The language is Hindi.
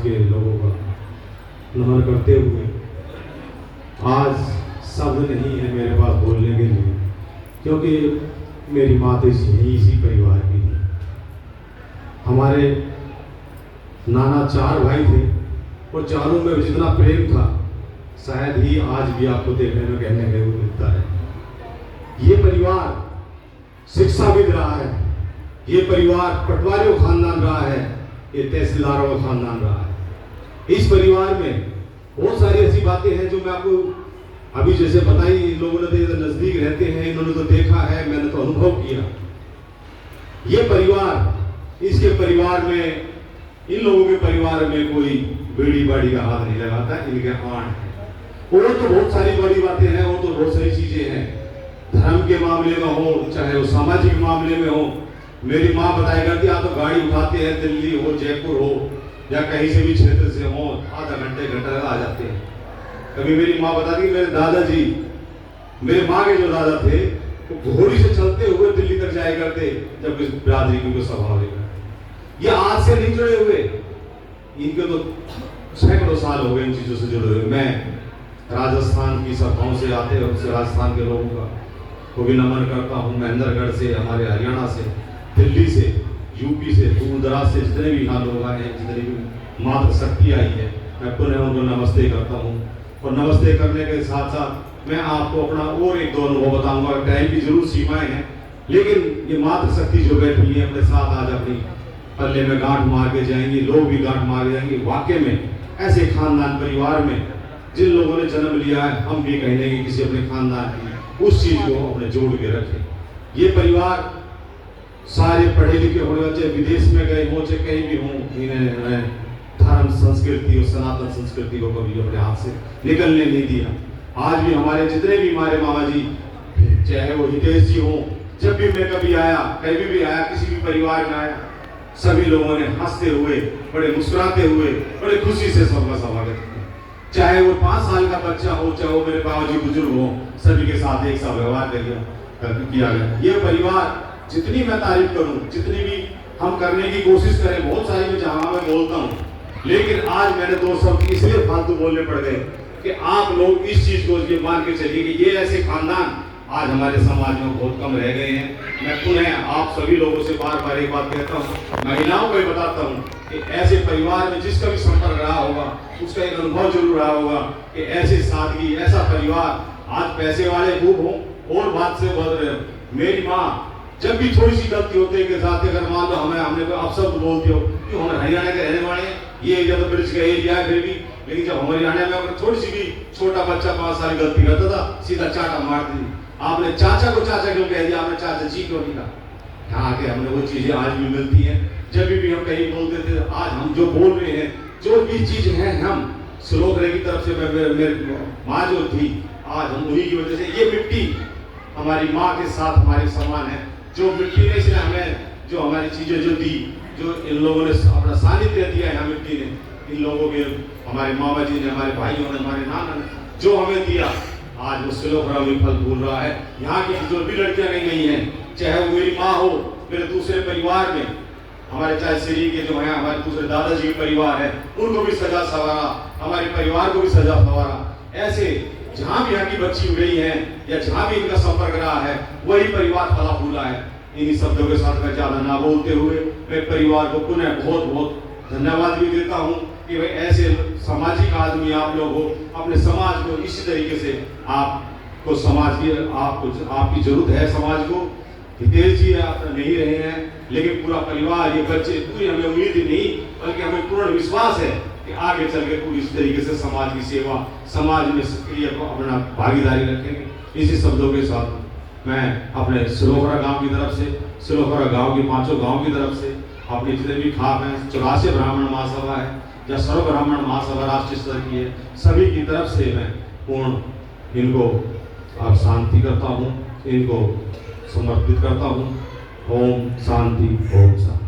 के लोगों का नमन करते हुए, आज शब्द नहीं है मेरे पास बोलने के लिए, क्योंकि मेरी माँ तो इसी परिवार की थी। हमारे नाना 4 भाई थे और चारों में जितना प्रेम था शायद ही आज भी आपको देखने में कहने को मिलता है। ये परिवार शिक्षाविद रहा है, ये परिवार पटवारियों खानदान रहा है, ये तहसीलदारों का खानदान रहा है। इस परिवार में बहुत सारी ऐसी बातें हैं जो मैं आपको अभी जैसे बताई, इन लोगों ने तो नजदीक रहते हैं, इन्होंने तो देखा है, मैंने तो अनुभव किया। ये परिवार, इसके परिवार में, इन लोगों के परिवार में कोई बीड़ी बाड़ी का हाथ नहीं लगाता, इनके आण है। और तो बहुत सारी बड़ी बातें हैं, वो तो बहुत सारी चीजें हैं, धर्म के मामले में हो चाहे वो सामाजिक मामले में हो। मेरी माँ बताया करती, आप तो गाड़ी उठाते हैं, दिल्ली हो, जयपुर हो या कहीं से भी क्षेत्र से हो, आधा घंटा आ जाते हैं। कभी मेरी माँ बताती, मेरे दादाजी, मेरे माँ के जो दादा थे वो घोड़ी से चलते हुए दिल्ली तक जाया करते जब इस बिरादरी की कोई सभा होगी। ये आज से नहीं जुड़े हुए, इनके तो सैकड़ों साल हो गए इन चीजों से जुड़े हुए। मैं राजस्थान की सभाओं से आते हैं, उससे राजस्थान के लोगों का को भी नमन करता हूँ। महेंद्रगढ़ से, हमारे हरियाणा से, दिल्ली से, यूपी से, दूर दराज से जितने भी यहाँ लोग आए हैं, जितनी भी मातृशक्ति आई है, मैं पुनः उनको नमस्ते करता हूँ। और नमस्ते करने के साथ साथ मैं आपको अपना और एक 2 अनुभव बताऊंगा। टाइम की जरूर सीमाएं हैं, लेकिन ये मातृशक्ति जो बैठी है अपने साथ, आज अपनी पल्ले में गांठ मार के जाएंगी, लोग भी गांठ मार जाएंगे। वाकई में ऐसे खानदान परिवार में जिन लोगों ने जन्म लिया है, हम भी कहेंगे कि किसी अपने खानदान की उस चीज को अपने जोड़ के रखें। ये परिवार सारे पढ़े लिखे होने, चाहे विदेश में गए हों चाहे कहीं भी हों, इन्होंने धर्म संस्कृति और सनातन संस्कृति को कभी अपने हाथ से निकलने नहीं दिया। आज भी हमारे जितने भी हमारे मामा जी, चाहे वो हितेश जी हो, जब भी मैं कभी आया, कहीं भी आया, किसी भी परिवार में आया, सभी लोगों ने हंसते हुए, बड़े मुस्कुराते हुए, बड़े खुशी से सबका स्वागत किया। चाहे वो 5 साल का बच्चा हो, चाहे वो मेरे बाबा जी बुजुर्ग हो, सभी के साथ एक सा व्यवहार किया गया। ये परिवार जितनी मैं तारीफ करूं, जितनी भी हम करने की कोशिश करें, बहुत सारी मैं जहां मैं बोलता हूं, लेकिन आज मैंने 2 शब्द इसलिए फालतू बोलने पड़ गए कि आप लोग इस चीज को ये मान के चलिए कि ये ऐसे खानदान आज हमारे समाज में बहुत कम रह गए हैं। मैं पुनः आप सभी लोगों से बार बार एक बात कहता हूँ, महिलाओं को भी बताता हूँ कि ऐसे परिवार में जिसका भी संपर्क रहा होगा, उसका एक अनुभव जरूर रहा होगा कि ऐसे सादगी, ऐसा परिवार, आज पैसे वाले खूब हों और बात से बढ़ रहे हो। मेरी माँ जब भी थोड़ी सी गलती होती है के साथ, अगर मान लो हमने कोई अपशब्द बोलते हो, क्यों हम हरियाणा के रहने वाले हैं, ये एरिया तो ब्रिज का एरिया है फिर भी, लेकिन जब हमारे हरियाणा में अगर थोड़ी सी भी छोटा बच्चा 5 साल गलती करता था, सीधा चाटा मार दी। आपने चाचा को चाचा क्यों कह दिया, आपने चाचा जी क्यों नहीं कहा। यहाँ आके हमने वो चीजें आज भी मिलती हैं। जब भी हम कहीं बोलते थे, आज हम जो बोल रहे हैं, जो भी चीज है, हम श्लोक की तरफ से मेरी माँ जो थी, आज हम उन्हीं की वजह से, ये मिट्टी हमारी माँ के साथ हमारे समान है। जो मिट्टी ने इसने हमें जो हमारी चीजें जो दी, जो इन लोगों ने अपना सानिध्य दिया है, मिट्टी ने, इन लोगों के, हमारे मामा जी ने, हमारे भाइयों ने, हमारे नाना ने जो हमें दिया, आज वो सिलोफरा में फल फूल रहा है। यहाँ की जो भी लड़कियां नहीं हैं, चाहे वो मेरी माँ हो, मेरे दूसरे परिवार में हमारे, चाहे श्री के जो है हमारे दूसरे दादाजी के परिवार है, उनको भी सजा सवारा, हमारे परिवार को भी सजा सवारा। ऐसे जहाँ भी यहाँ की बच्ची उड़ी है या जहाँ भी इनका संपर्क रहा है, वही परिवार फला फूला है। इन्हीं शब्दों के साथ मैं ज्यादा ना बोलते हुए मैं परिवार को पुनः बहुत बहुत धन्यवाद भी देता हूँ कि भाई ऐसे सामाजिक आदमी आप लोग हो, अपने समाज को इसी तरीके से आपको समाज की आपकी जरूरत है समाज को। हितेश जी आप नहीं रहे हैं, लेकिन पूरा परिवार, ये बच्चे, पूरी हमें उम्मीद ही नहीं बल्कि हमें पूर्ण विश्वास है कि आगे चल के पूरी इस तरीके से समाज की सेवा, समाज में सक्रिय अपना भागीदारी रखेंगे। इसी शब्दों के साथ मैं अपने सिलोखरा गांव की तरफ से, सिलोखरा गांव की 5 गांव की तरफ से, अपने जितने भी खाप हैं, 84 ब्राह्मण महासभा है या सर्व ब्राह्मण महासभा राष्ट्रीय स्तर की है, सभी की तरफ से मैं पूर्ण इनको आप शांति करता हूँ, इनको समर्पित करता हूँ। ओम शांति, ओम शांति।